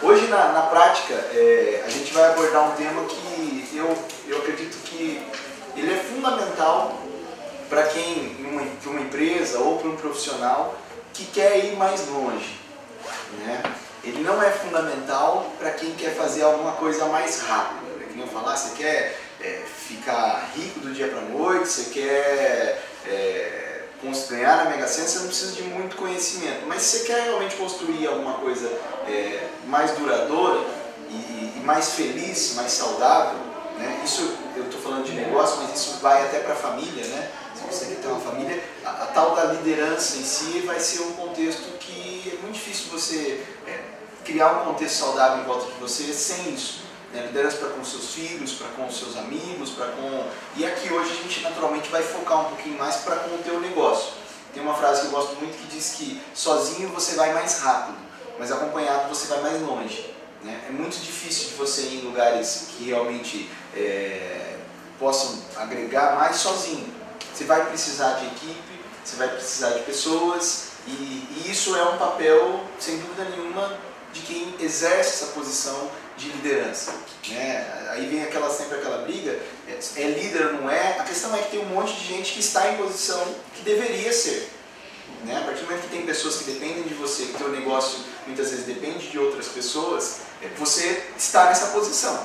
Hoje, na prática, a gente vai abordar um tema que eu acredito que ele é fundamental para quem, para uma empresa ou para um profissional que quer ir mais longe, né? Ele não é fundamental para quem quer fazer alguma coisa mais rápida. Que eu falar, você quer ficar rico do dia para a noite, você quer ganhar na Mega Sena, você não precisa de muito conhecimento. Mas se você quer realmente construir alguma coisa mais duradoura e mais feliz, mais saudável, né? Isso eu estou falando de negócio, mas isso vai até para a família, né? Se você quer ter uma família, a tal da liderança em si vai ser um contexto que é muito difícil você criar um contexto saudável em volta de você sem isso. Né? Liderança para com seus filhos, para com os seus amigos, E aqui hoje a gente naturalmente vai focar um pouquinho mais para com o teu negócio. Tem uma frase que eu gosto muito que diz que sozinho você vai mais rápido, mas acompanhado você vai mais longe. Né? É muito difícil de você ir em lugares que realmente possam agregar mais sozinho. Você vai precisar de equipe, você vai precisar de pessoas e isso é um papel, sem dúvida nenhuma, de quem exerce essa posição de liderança. Né? Aí vem sempre aquela briga, é líder ou não é? A questão é que tem um monte de gente que está em posição que deveria ser. Né? A partir do momento que tem pessoas que dependem de você, que o teu negócio muitas vezes depende de outras pessoas, você está nessa posição.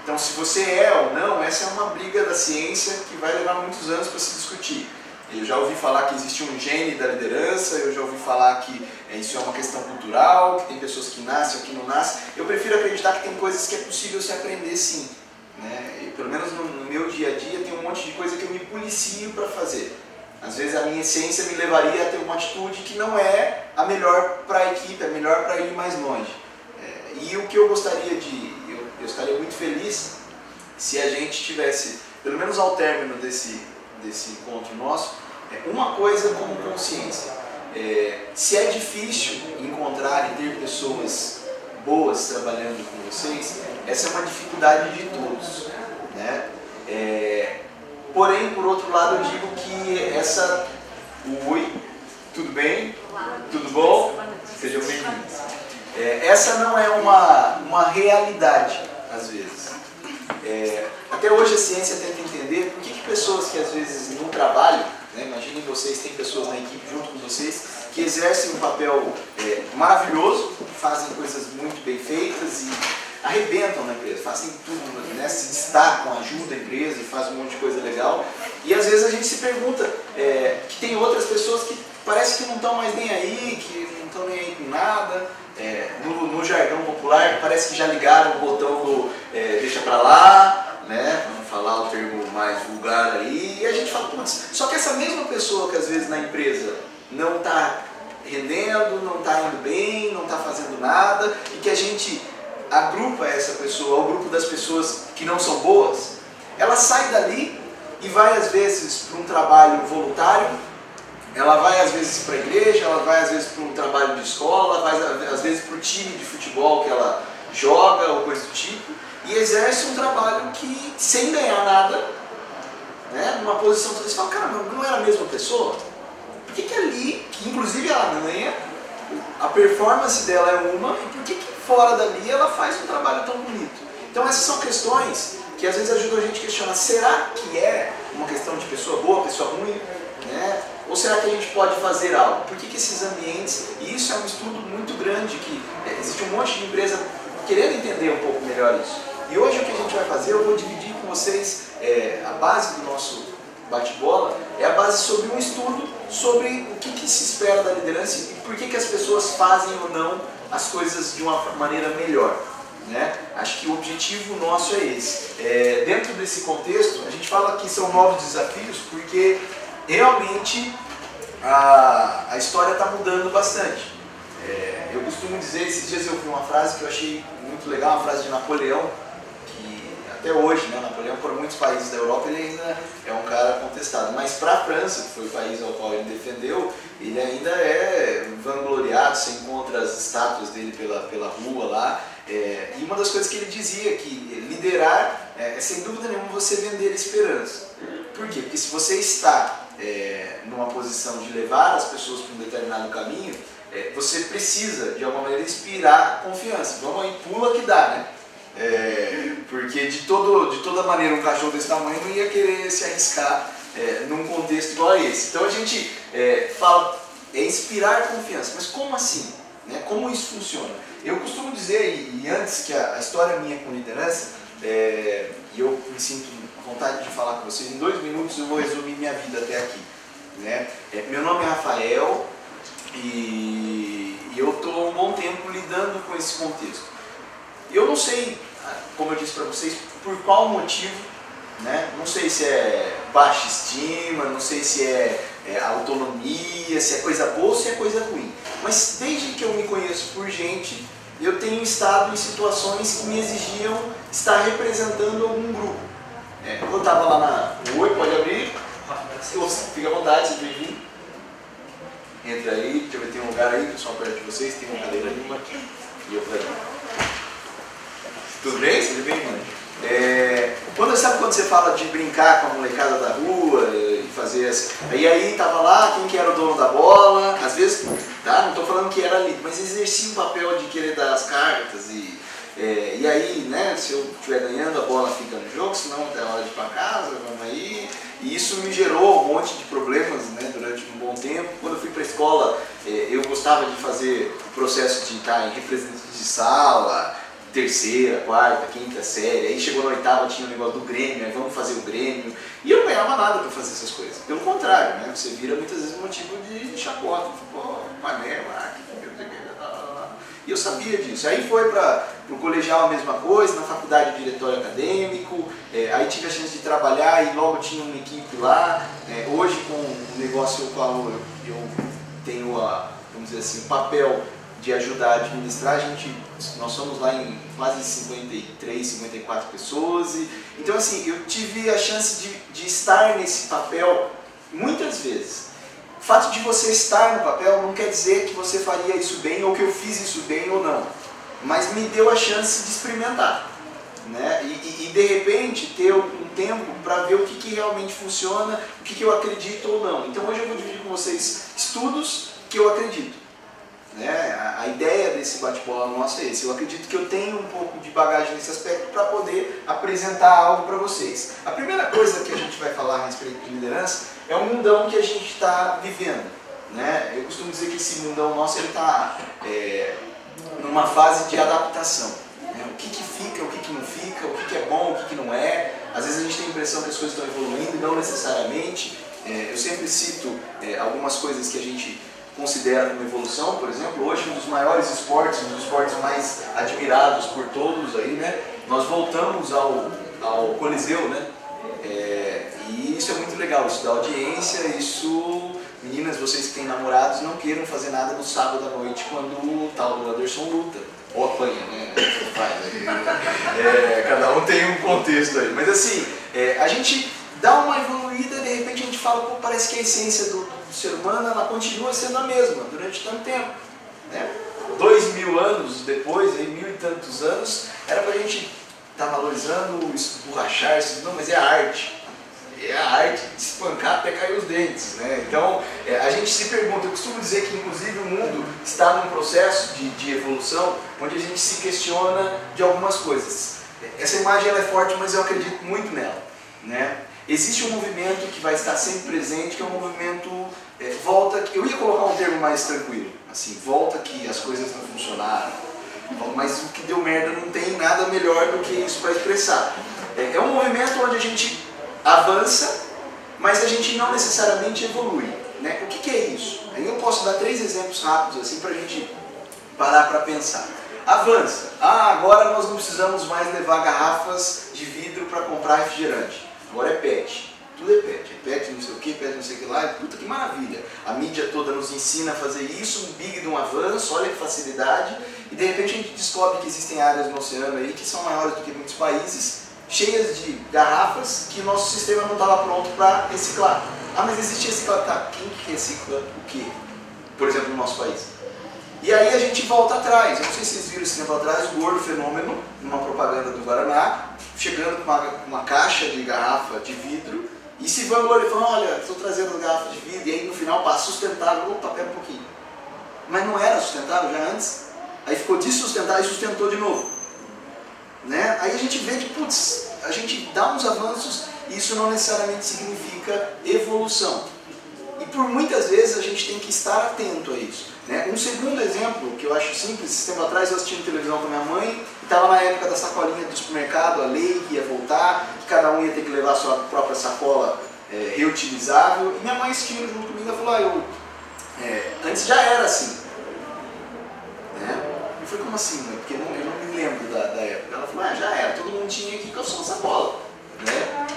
Então, se você é ou não, essa é uma briga da ciência que vai levar muitos anos para se discutir. Eu já ouvi falar que existe um gene da liderança, eu já ouvi falar que isso é uma questão cultural, que tem pessoas que nascem ou que não nascem. Eu prefiro acreditar que tem coisas que é possível se aprender sim. Né? E, pelo menos no meu dia a dia tem um monte de coisa que eu me policio para fazer. Às vezes a minha essência me levaria a ter uma atitude que não é a melhor para a equipe, a melhor para ir mais longe. E o que eu gostaria eu estaria muito feliz se a gente tivesse, pelo menos ao término desse encontro nosso, uma coisa como consciência. Se é difícil encontrar e ter pessoas boas trabalhando com vocês, essa é uma dificuldade de todos. Né? Porém, por outro lado, eu digo que Oi, tudo bem? Olá. Tudo bom? Sejam bem-vindos. Essa não é uma realidade, às vezes. Até hoje a ciência tenta entender por que pessoas que às vezes no trabalho, né, imaginem vocês, tem pessoas na equipe junto com vocês, que exercem um papel maravilhoso, fazem coisas muito bem feitas e arrebentam na empresa, fazem tudo, né, se destacam, ajudam a empresa e fazem um monte de coisa legal. E às vezes a gente se pergunta que tem outras pessoas que parece que não estão mais nem aí, que não estão nem aí com nada. No jargão popular, parece que já ligaram o botão do deixa pra lá, né? Vamos falar o termo mais vulgar aí, e a gente fala, putz, só que essa mesma pessoa que às vezes na empresa não está rendendo, não está indo bem, não está fazendo nada, e que a gente agrupa essa pessoa ao grupo das pessoas que não são boas, ela sai dali e vai às vezes para um trabalho voluntário. Ela vai às vezes para a igreja, ela vai às vezes para um trabalho de escola, vai às vezes para o time de futebol que ela joga ou coisa do tipo, e exerce um trabalho que, sem ganhar nada, né, numa posição que você fala, cara, não era a mesma pessoa? Por que ali, que inclusive ela ganha, a performance dela é uma, e por que fora dali ela faz um trabalho tão bonito? Então essas são questões que às vezes ajudam a gente a questionar, será que é uma questão de pessoa boa, pessoa ruim? Né? Ou será que a gente pode fazer algo? Por que esses ambientes, e isso é um estudo muito grande, que existe um monte de empresa querendo entender um pouco melhor isso. E hoje o que a gente vai fazer, eu vou dividir com vocês a base do nosso bate-bola, é a base sobre um estudo sobre o que se espera da liderança e por que as pessoas fazem ou não as coisas de uma maneira melhor. Né? Acho que o objetivo nosso é esse. Dentro desse contexto, a gente fala que são novos desafios porque realmente a história está mudando bastante. Eu costumo dizer, esses dias eu vi uma frase que eu achei muito legal, uma frase de Napoleão, que até hoje, né, Napoleão, por muitos países da Europa, ele ainda é um cara contestado, mas para a França, que foi o país ao qual ele defendeu, ele ainda é vangloriado, você encontra as estátuas dele pela rua lá, e uma das coisas que ele dizia, que liderar é sem dúvida nenhuma você vender esperança. Por quê? Porque se você está numa posição de levar as pessoas para um determinado caminho, você precisa, de alguma maneira, inspirar confiança. Vamos aí, pula que dá, né? Porque de toda maneira um cachorro desse tamanho não ia querer se arriscar num contexto igual a esse. Então a gente fala, inspirar confiança. Mas como assim? Né? Como isso funciona? Eu costumo dizer, e antes que a história minha com liderança, e eu me sinto à vontade de falar com vocês, em 2 minutos eu vou resumir minha vida até aqui. Né? Meu nome é Rafael e eu estou há um bom tempo lidando com esse contexto. Eu não sei, como eu disse para vocês, por qual motivo, né? Não sei se é baixa estima, não sei se é autonomia, se é coisa boa ou se é coisa ruim. Mas desde que eu me conheço por gente, eu tenho estado em situações que me exigiam estar representando algum grupo. Eu estava lá na... Oi, pode abrir? Fica à vontade, seja bem-vindo. Entra aí, deixa eu ver, tem um lugar aí, pessoal, perto de vocês, tem uma cadeira ali, e eu por aqui. Tudo bem? Tudo bem, mano? Sabe quando você fala de brincar com a molecada da rua e fazer as... E aí tava lá quem que era o dono da bola, às vezes, tá? Não estou falando que era líder, mas exercia o papel de querer dar as cartas e aí, né, se eu estiver ganhando a bola fica no jogo, senão é hora de ir para casa, vamos aí. E isso me gerou um monte de problemas, né, durante um bom tempo. Quando eu fui para a escola, eu gostava de fazer o processo de estar em representante de sala, 3ª, 4ª, 5ª série, aí chegou na 8ª, tinha o negócio do Grêmio, né? Vamos fazer o Grêmio, e eu não ganhava nada para fazer essas coisas. Pelo contrário, né? Você vira muitas vezes um motivo de chacota, pô, mané, e eu sabia disso. Aí foi para o colegial a mesma coisa, na faculdade de diretório acadêmico, aí tive a chance de trabalhar e logo tinha uma equipe lá. Hoje com o negócio eu falo, eu tenho, vamos dizer assim, o papel de ajudar a administrar. Nós somos lá em quase 53, 54 pessoas. Então assim, eu tive a chance de estar nesse papel muitas vezes. O fato de você estar no papel não quer dizer que você faria isso bem ou que eu fiz isso bem ou não. Mas me deu a chance de experimentar. Né? E de repente ter um tempo para ver o que realmente funciona, o que eu acredito ou não. Então hoje eu vou dividir com vocês estudos que eu acredito. Né? A ideia desse bate-bola nosso é esse. Eu acredito que eu tenho um pouco de bagagem nesse aspecto para poder apresentar algo para vocês. A primeira coisa que a gente vai falar a respeito de liderança é o mundão que a gente está vivendo. Né? Eu costumo dizer que esse mundão nosso está numa fase de adaptação. Né? O que fica, o que não fica, o que é bom, o que não é. Às vezes a gente tem a impressão que as coisas estão evoluindo, não necessariamente. Eu sempre cito algumas coisas que a gente considera como evolução. Por exemplo, hoje um dos maiores esportes, um dos esportes mais admirados por todos aí, né? Nós voltamos ao Coliseu, né? E isso é muito legal, isso dá audiência, isso... Meninas, vocês que têm namorados, não queiram fazer nada no sábado à noite quando o tal do Anderson luta. Ou apanha, né? Cada um tem um contexto aí. Mas assim, a gente dá uma evoluída, de repente a gente fala, pô, parece que a essência do ser humano, ela continua sendo a mesma durante tanto tempo. Né? 2000 anos depois, aí, 1000 e tantos anos, era pra gente estar valorizando, esborrachar, não, mas é a arte. É a arte de espancar até cair os dentes. Né? Então, a gente se pergunta, eu costumo dizer que inclusive o mundo está num processo de evolução, onde a gente se questiona de algumas coisas. Essa imagem ela é forte, mas eu acredito muito nela. Né? Existe um movimento que vai estar sempre presente, que é um movimento volta, eu ia colocar um termo mais tranquilo, assim, volta que as coisas não funcionaram, mas o que deu merda não tem nada melhor do que isso para expressar. É um movimento onde a gente avança, mas a gente não necessariamente evolui. Né? O que é isso? Aí eu posso dar 3 exemplos rápidos assim, para a gente parar para pensar. Avança. Agora nós não precisamos mais levar garrafas de vidro para comprar refrigerante. Agora é PET. Tudo é PET. É PET não sei o que, PET não sei o que lá. Puta que maravilha. A mídia toda nos ensina a fazer isso, um big de um avanço, olha que facilidade. E de repente a gente descobre que existem áreas no oceano aí que são maiores do que muitos países, cheias de garrafas que o nosso sistema não estava pronto para reciclar. Mas existe reciclar. Tá, quem que recicla o quê? Por exemplo, no nosso país. E aí a gente volta atrás. Eu não sei se vocês viram esse tempo atrás, o Gordo Fenômeno, numa propaganda do Guaraná, chegando com uma caixa de garrafa de vidro e se vangloriando, falando, olha, estou trazendo garrafa de vidro, e aí no final passa sustentável. Opa, pera um pouquinho. mas não era sustentável já antes. Aí ficou dessustentável e sustentou de novo. Né? Aí a gente vê que, putz, a gente dá uns avanços e isso não necessariamente significa evolução. E por muitas vezes a gente tem que estar atento a isso. Né? Um segundo exemplo que eu acho simples, esse tempo atrás eu assistindo televisão com a minha mãe, estava na época da sacolinha do supermercado, a lei que ia voltar, que cada um ia ter que levar a sua própria sacola reutilizável, e minha mãe assistindo junto comigo, ela falou, antes já era assim. Né? Eu falei, como assim, mãe? Porque eu não me lembro da época. Ela falou, já era, todo mundo tinha aqui com a sua sacola. Né?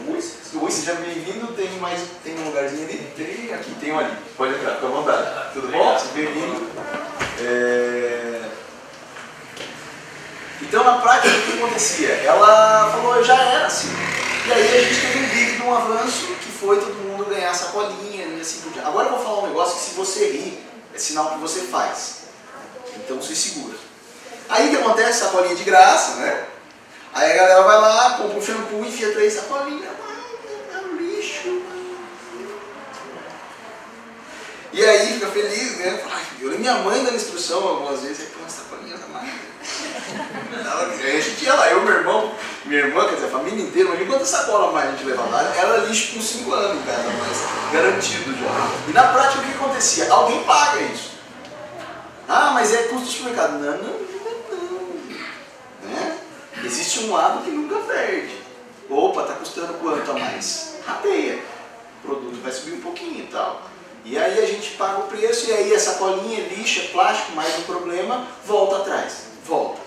Oi, seja bem-vindo, tem um lugarzinho ali? Tem aqui, tem um ali. Pode entrar, fica à vontade. Tudo bom? Seja bem-vindo. Então, na prática, o que acontecia? Ela falou, já era assim. E aí a gente teve um big de um avanço que foi todo mundo ganhar sacolinha e assim por diante. Agora eu vou falar um negócio que se você rir, é sinal que você faz. Então se segura. Aí o que acontece? Sacolinha de graça, né? Aí a galera vai lá, compra um shampoo, enfia 3 sacolinhas. É um lixo. E aí fica feliz, né? Eu lembro minha mãe dando instrução algumas vezes, aí põe uma sacolinha da marca. Aí a gente ia lá, eu, meu irmão, minha irmã, quer dizer, a família inteira, mas quantas sacolas mais a gente levava? Era lixo com 5 anos em casa, mas garantido já. E na prática o que acontecia? Alguém paga isso. Ah, mas é custo do supermercado. Não. Né? Existe um lado que nunca perde. Opa, tá custando quanto a mais? Rateia. O produto vai subir um pouquinho e tal. E aí a gente paga o preço e aí a sacolinha, lixa, plástico, mais um problema, volta atrás. Volta.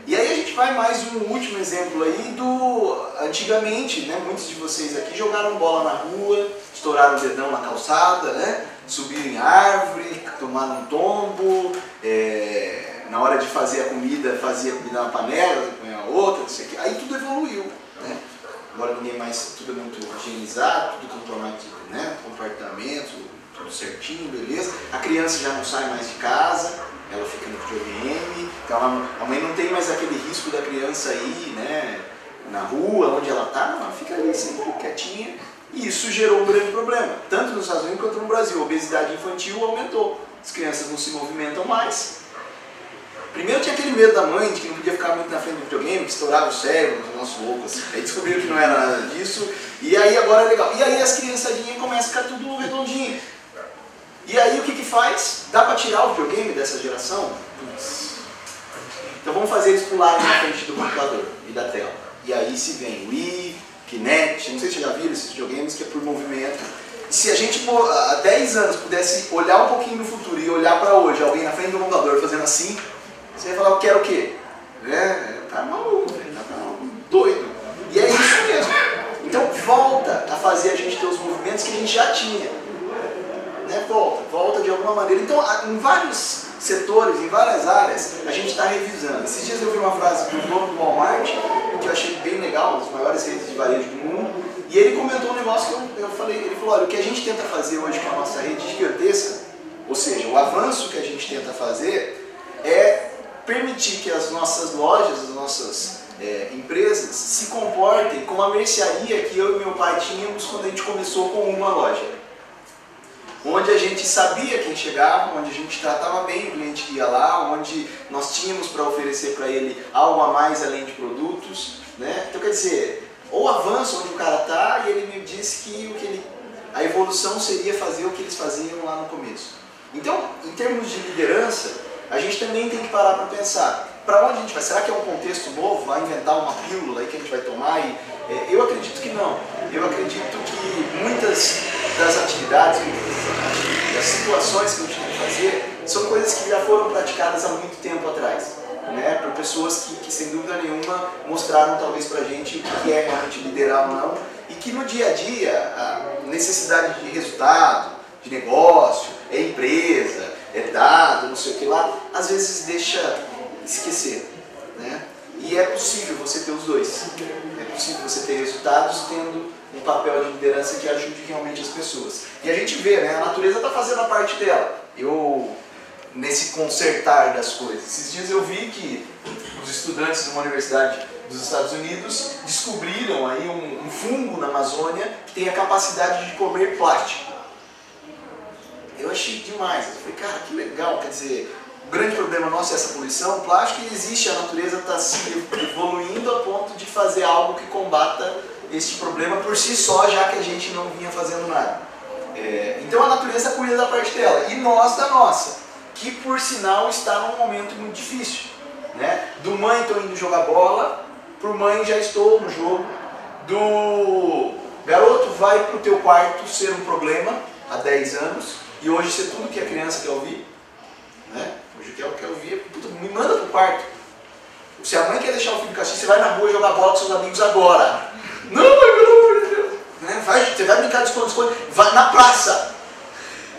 E aí a gente vai mais um último exemplo aí do... Antigamente, né, muitos de vocês aqui jogaram bola na rua, estouraram o dedão na calçada, né? Subiram em árvore, tomaram um tombo, na hora de fazer a comida, fazia a comida na panela, põe a outra, não sei o que. Aí tudo evoluiu. Né? Agora ninguém mais, tudo é muito higienizado, tudo automático, né? Comportamento, tudo certinho, beleza. A criança já não sai mais de casa, ela fica no videogame, então a mãe não tem mais aquele risco da criança ir, né, na rua, onde ela está, ela fica ali sempre quietinha. E isso gerou um grande problema, tanto nos Estados Unidos quanto no Brasil. A obesidade infantil aumentou, as crianças não se movimentam mais. Primeiro tinha aquele medo da mãe, de que não podia ficar muito na frente do videogame, que estourava o cérebro, os nossos loucos. Aí descobriram que não era nada disso, e aí agora é legal. E aí as criançadinhas começam a ficar tudo redondinho. E aí o que que faz? Dá para tirar o videogame dessa geração? Putz. Então vamos fazer eles pularem na frente do computador e da tela. E aí se vem Wii, Kinect, não sei se vocês já viram esses videogames que é por movimento. E se a gente há 10 anos pudesse olhar um pouquinho no futuro e olhar para hoje, alguém na frente do computador fazendo assim, você vai falar, eu quero o quê? Tá maluco, tá doido. E é isso mesmo. Então volta a fazer a gente ter os movimentos que a gente já tinha. Né? Volta de alguma maneira. Então em vários setores, em várias áreas, a gente está revisando. Esses dias eu vi uma frase do dono do Walmart, que eu achei bem legal, uma das maiores redes de varejo do mundo, e ele comentou um negócio que eu falei, ele falou, olha, o que a gente tenta fazer hoje com a nossa rede gigantesca, ou seja, o avanço que a gente tenta fazer é permitir que as nossas lojas, as nossas empresas se comportem como a mercearia que eu e meu pai tínhamos quando a gente começou com uma loja. Onde a gente sabia quem chegava, onde a gente tratava bem o cliente que ia lá, onde nós tínhamos para oferecer para ele algo a mais além de produtos. Né? Então quer dizer, ou avanço onde o cara está e ele me disse que a evolução seria fazer o que eles faziam lá no começo. Então, em termos de liderança, a gente também tem que parar para pensar, para onde a gente vai? Será que é um contexto novo? Vai inventar uma pílula aí que a gente vai tomar? Eu acredito que não. Eu acredito que muitas das atividades, das situações que a gente tem que fazer, são coisas que já foram praticadas há muito tempo atrás. Né? Por pessoas que sem dúvida nenhuma mostraram talvez pra gente o que é realmente liderar ou não, e que no dia a dia a necessidade de resultado, de negócio, empresa, dado, não sei o que lá, às vezes deixa esquecer. Né? E é possível você ter os dois. É possível você ter resultados tendo um papel de liderança que ajude realmente as pessoas. E a gente vê, né? A natureza está fazendo a parte dela. Nesse consertar das coisas. Esses dias eu vi que os estudantes de uma universidade dos Estados Unidos descobriram aí um fungo na Amazônia que tem a capacidade de comer plástico. eu achei demais. Eu falei, cara, que legal, quer dizer, o grande problema nosso é essa poluição, o plástico existe, a natureza está se evoluindo a ponto de fazer algo que combata este problema por si só, já que a gente não vinha fazendo nada. Então a natureza cuida da parte dela, e nós da nossa, que por sinal está num momento muito difícil. Né? Do mãe estou indo jogar bola, por mãe já estou no jogo, do garoto vai para o teu quarto ser um problema há 10 anos, e hoje ser tudo que a criança quer ouvir. Né? Hoje quer ouvir, puta, me manda pro quarto. Se a mãe quer deixar o filho castigo, você vai na rua jogar bola com seus amigos agora. Não, pelo amor de Deus. Né? Você vai brincar de esconde-esconde, vai na praça.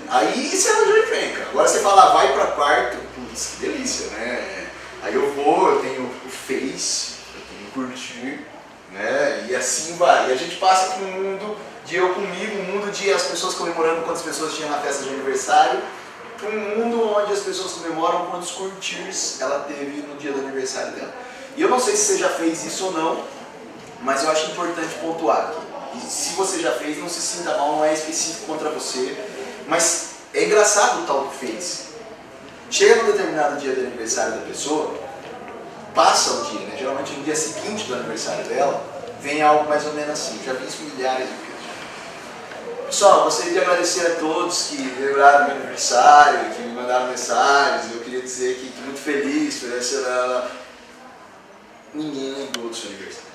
Aí você arranjou encrenca. Agora você fala, vai para quarto, putz, que delícia, né? Aí eu vou, eu tenho o Face, eu tenho o Curtir, né? E assim vai. E a gente passa para um mundo de eu comigo, um mundo de as pessoas comemorando quantas pessoas tinham na festa de aniversário, para um mundo onde as pessoas comemoram quantos curtirs ela teve no dia do aniversário dela. E eu não sei se você já fez isso ou não, mas eu acho importante pontuar aqui. E se você já fez, não se sinta mal, não é específico contra você, mas é engraçado o tal que fez. Chega num determinado dia do aniversário da pessoa, passa o dia, né? Geralmente no dia seguinte do aniversário dela, vem algo mais ou menos assim. Já vi isso milhares de vezes. Pessoal, gostaria de agradecer a todos que lembraram do meu aniversário, que me mandaram mensagens. Eu queria dizer que estou muito feliz por essa... Ninguém lembrou do seu aniversário.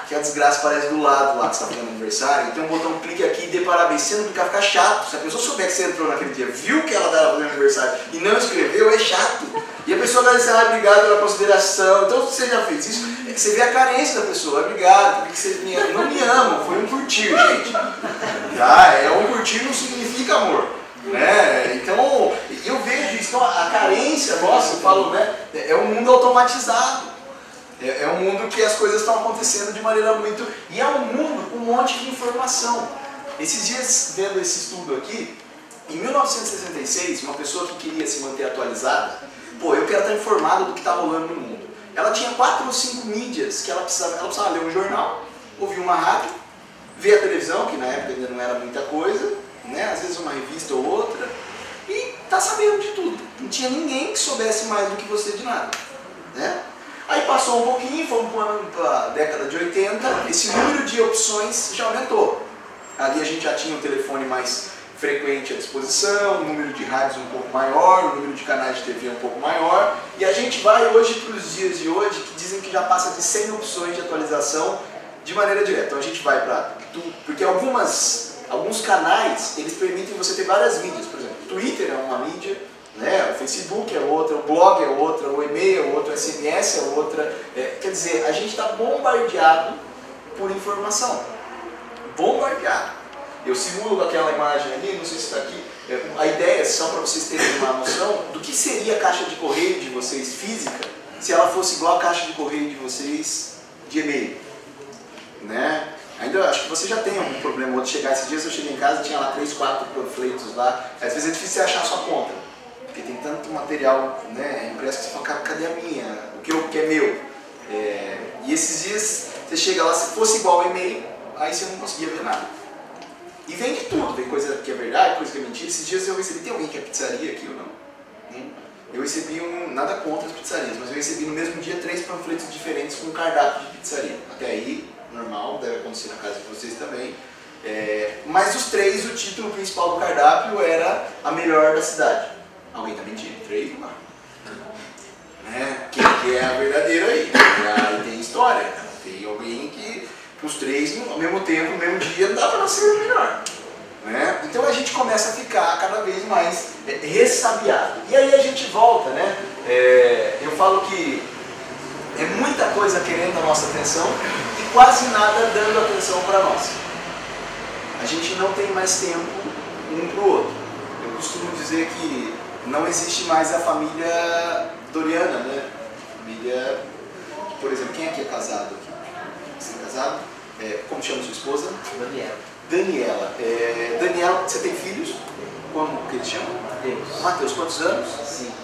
Aqui a desgraça aparece do lado lá que você está fazendo aniversário, então tem um botão, clique aqui e dê parabéns. Se não ficar chato, se a pessoa souber que você entrou naquele dia, viu que ela estava fazendo aniversário e não escreveu, é chato. E a pessoa agradece, obrigado pela consideração. Então você já fez isso, você vê a carência da pessoa, obrigado, porque vocês não me amam, foi um curtir, gente. Tá? Um curtir não significa amor. Né? Então, eu vejo isso, então, a carência nossa, eu falo, né, é um mundo automatizado. É um mundo que as coisas estão acontecendo de maneira muito... E é um mundo com um monte de informação. Esses dias, vendo esse estudo aqui, em 1966, uma pessoa que queria se manter atualizada, eu quero estar informado do que está rolando no mundo. Ela tinha 4 ou 5 mídias que ela precisava ler um jornal, ouvir uma rádio, ver a televisão, que na época ainda não era muita coisa, né? Às vezes uma revista ou outra, e tá sabendo de tudo. Não tinha ninguém que soubesse mais do que você de nada. Né? Aí passou um pouquinho, fomos para a década de 80, esse número de opções já aumentou. Ali a gente já tinha um telefone mais frequente à disposição, um número de rádios um pouco maior, um número de canais de TV um pouco maior, e a gente vai hoje para os dias de hoje, que dizem que já passa de 100 opções de atualização de maneira direta. Então a gente vai para... Porque alguns canais, eles permitem você ter várias mídias. Por exemplo, o Twitter é uma mídia, né? O Facebook é outra, o blog é outra, o e-mail é outra, o SMS é outra. Quer dizer, a gente está bombardeado por informação. Bombardeado. Eu simulo aquela imagem ali, não sei se está aqui. A ideia é só para vocês terem uma noção do que seria a caixa de correio de vocês física se ela fosse igual a caixa de correio de vocês de e-mail. Né? Ainda acho que você já tem algum problema de chegar. Esses dias eu cheguei em casa e tinha lá 3, 4 panfletos lá. Às vezes é difícil você achar a sua conta, porque tem tanto material, né, impresso que você fala, cadê a minha? O que é meu? E esses dias você chega lá, se fosse igual ao e-mail, aí você não conseguia ver nada. E vem de tudo, vem coisa que é verdade, coisa que é mentira. Esses dias eu recebi, tem alguém que é pizzaria aqui ou não? Eu recebi nada contra as pizzarias, mas eu recebi no mesmo dia 3 panfletos diferentes com um cardápio de pizzaria. Até aí, normal, deve acontecer na casa de vocês também. Mas os 3, o título principal do cardápio era a melhor da cidade. Alguém está mentindo? 3 não. Quem é a verdadeira aí? Aí tem história. Tem alguém que os 3 ao mesmo tempo, no mesmo dia, não dá para ser o melhor. Né? Então a gente começa a ficar cada vez mais ressabiado. E aí a gente volta, né? Eu falo que é muita coisa querendo a nossa atenção e quase nada dando atenção para nós. A gente não tem mais tempo um para o outro. Eu costumo dizer que não existe mais a família doriana, né? Família, por exemplo, quem aqui é casado aqui? Você é casado? Como chama sua esposa? Daniela. Daniela. Daniela, você tem filhos? Como que eles chamam? Mateus. Mateus, quantos anos?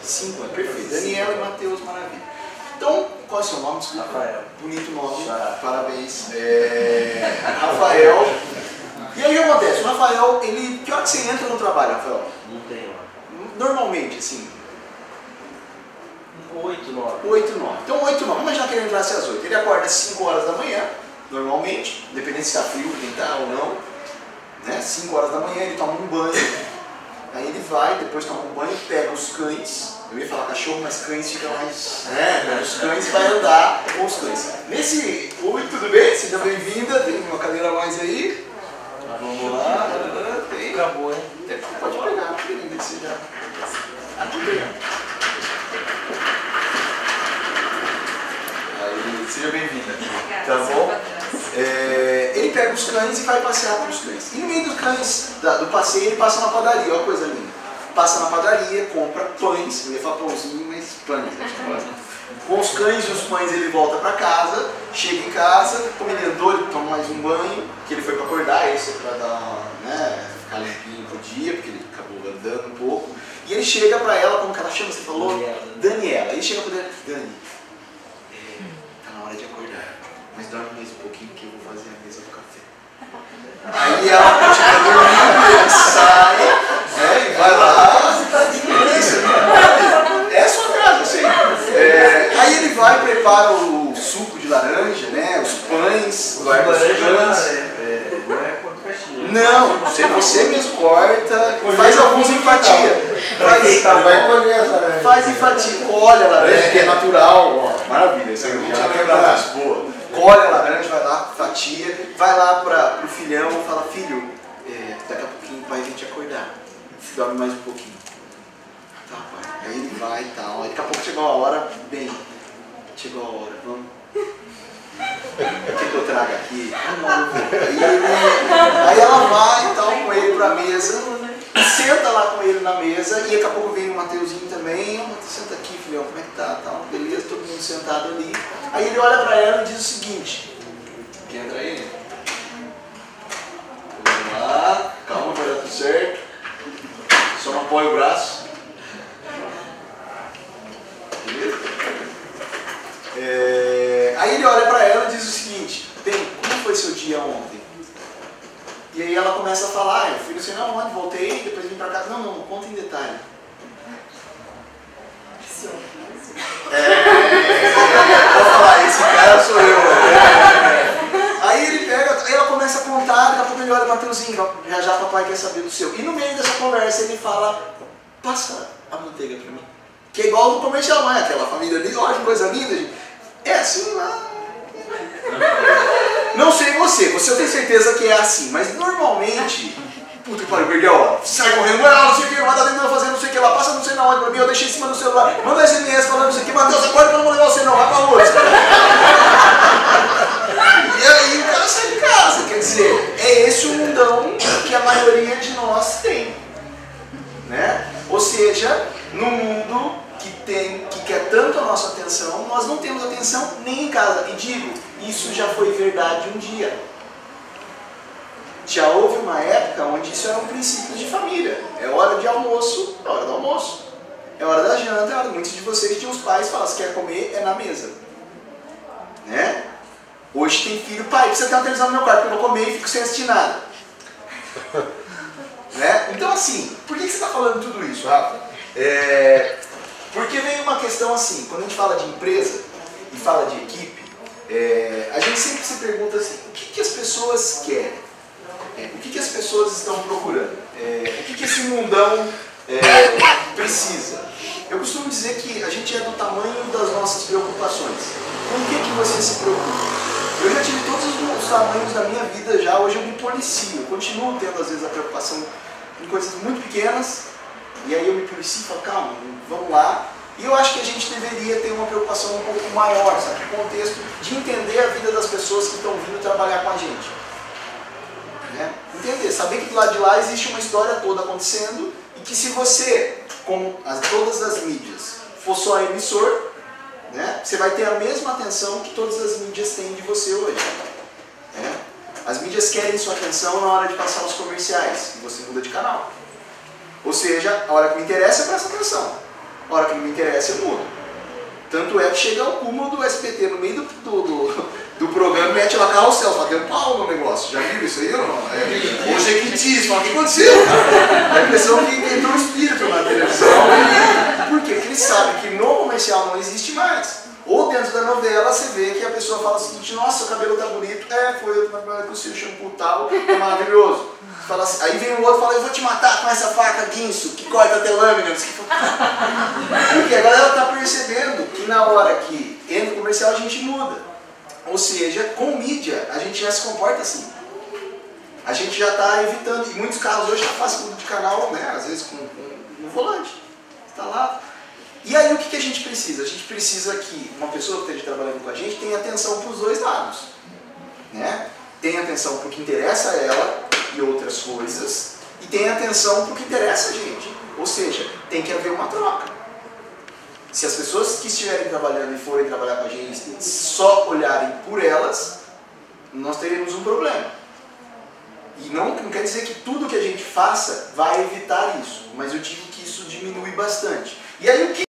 5 anos, perfeito. Daniela e Mateus, maravilha. Então, qual é o seu nome? Desculpa. Rafael. Bonito nome, parabéns. Rafael. E aí o que acontece? O Rafael, que hora que você entra no trabalho, Rafael? Não tem hora. Normalmente, assim. 8, 9. 8, 9. Então 8, 9. Vamos imaginar que ele entrasse às 8. Ele acorda às 5 horas da manhã, normalmente, dependendo se está frio, quem tá ou não. Né? 5 horas da manhã ele toma um banho. Aí ele vai, depois toma um banho, pega os cães. Eu ia falar cachorro, mas cães ficam mais. Os cães vai andar com os cães. Nesse. Oi, tudo bem? Seja bem-vinda. Tem uma cadeira a mais aí. Vamos lá. Tem. Acabou, hein? Pode pegar, querida, que você já. Pode pegar. Aí, seja bem-vinda. Tá bom? Ele pega os cães e vai passear com os cães. E no meio dos cães, do passeio, ele passa na padaria, olha que coisa linda. Passa na padaria, compra pães, eu ia falar pãozinho, mas pães, né? Com os cães e os pães ele volta para casa, chega em casa, como ele andou, ele toma mais um banho, que ele foi para acordar, isso é para dar, né, ficar limpinho pro dia, porque ele acabou andando um pouco. E ele chega para ela, como que ela chama, você falou? Daniela. Ele chega para ela, Dani, tá na hora de acordar, mas dorme mais um pouquinho que eu vou fazer a mesa do café. Aí ela continua dormindo, ele sai, e vai lá. É a sua casa, sim. Aí ele vai, prepara o suco de laranja, né? Os pães, guarda os pães. Não é corto caixinha. Não, você mesmo corta, faz alguns em fatia. Faz em fatia, colhe a laranja, que é natural. Maravilha, isso aí não tinha lembrado. Boa. Colhe a laranja, vai lá, fatia, vai lá pro filhão e fala, filho, daqui a pouquinho o pai vem te acordar. Dorme mais um pouquinho. Tá, pai. Aí ele vai e tal. Aí daqui a pouco chegou a hora, bem, chegou a hora, vamos. O que eu trago aqui? Aí ela vai e tal com ele pra mesa, senta lá com ele na mesa, e daqui a pouco vem o Mateuzinho também. Mateus, senta aqui, filhão, como é que tá? Tal, beleza, todo mundo sentado ali. Aí ele olha pra ela e diz o seguinte: que entra aí? Vamos lá, calma, vai dar tudo certo. Só não apoia o braço. Beleza? Aí ele olha pra ela e diz o seguinte: bem, como foi seu dia ontem? E aí ela começa a falar, eu fui não sei na onde, voltei, depois vim pra casa. Não, conta em detalhe. Vou falar, esse cara sou eu. Aí ele pega, aí ela começa a contar, daqui a pouco ele olha, Mateuzinho, já papai quer saber do seu. E no meio dessa conversa ele fala, passa a manteiga pra mim. Que é igual no comercial, não é? Aquela família ali, olha que coisa linda, gente. É assim lá. Não sei você eu tenho certeza que é assim, mas normalmente, puta que pariu, perdi a hora. Sai correndo, não sei o que, vai dar tempo de fazer, não sei o que, ela passa não sei na onde pra mim, eu deixei em cima do celular, manda SMS falando não sei o que, Mateus, acorda que eu não vou levar você não, vai pra rua. E aí o cara sai de casa, quer dizer, é esse o mundão que a maioria de nós tem. Né? Ou seja, no mundo que quer tanto a nossa atenção, nós não temos atenção nem em casa. E digo, isso já foi verdade um dia. Já houve uma época onde isso era um princípio de família. É hora de almoço, é hora do almoço. É hora da janta, é hora. Muitos de vocês tinham os pais que falavam, se quer comer, é na mesa. Né? Hoje tem filho, pai, precisa ter uma televisão no meu quarto, porque eu vou comer e fico sem assistir nada. Né? Então assim, por que você está falando tudo isso, Rafa? Porque vem uma questão assim, quando a gente fala de empresa e fala de equipe, a gente sempre se pergunta assim, o que as pessoas querem? O que as pessoas estão procurando? O que esse mundão precisa? Eu costumo dizer que a gente é do tamanho das nossas preocupações. Com o que você se preocupa? Eu já tive todos os tamanhos da minha vida já, hoje eu me policio, eu continuo tendo às vezes a preocupação em coisas muito pequenas, e aí eu me policio e falo, calma, vamos lá. E eu acho que a gente deveria ter uma preocupação um pouco maior, sabe, no contexto de entender a vida das pessoas que estão vindo trabalhar com a gente. Né? Entender, saber que do lado de lá existe uma história toda acontecendo, e que se você, como todas as mídias, for só emissor, né, você vai ter a mesma atenção que todas as mídias têm de você hoje. Né? As mídias querem sua atenção na hora de passar os comerciais, e você muda de canal. Ou seja, a hora que me interessa eu presto atenção, a hora que não me interessa eu mudo. Tanto é que chega ao cúmulo do SBT no meio do programa, mete lá carrossel, fala, deu pau no negócio. Já viu isso aí ou não? Ou Jequitis, fala, o que aconteceu, cara? A impressão que entrou um espírito na televisão. Por quê? Porque eles sabem que no comercial não existe mais. Ou dentro da novela você vê que a pessoa fala o seguinte, nossa, o cabelo tá bonito, foi eu com o seu shampoo tal, é maravilhoso. Fala assim, aí vem o outro e fala, eu vou te matar com essa faca guinso, que corta até lâmina. Porque a galera tá percebendo que na hora que entra o comercial a gente muda. Ou seja, com mídia a gente já se comporta assim. A gente já está evitando, e muitos carros hoje já fazem tudo de canal, né? Às vezes com no volante, está lá. E aí o que a gente precisa? A gente precisa que uma pessoa que esteja trabalhando com a gente tenha atenção para os dois lados. Né? Tenha atenção para o que interessa a ela e outras coisas, e tenha atenção para o que interessa a gente. Ou seja, tem que haver uma troca. Se as pessoas que estiverem trabalhando e forem trabalhar com a gente só olharem por elas, nós teremos um problema. E não quer dizer que tudo que a gente faça vai evitar isso, mas eu digo que isso diminui bastante. E aí o que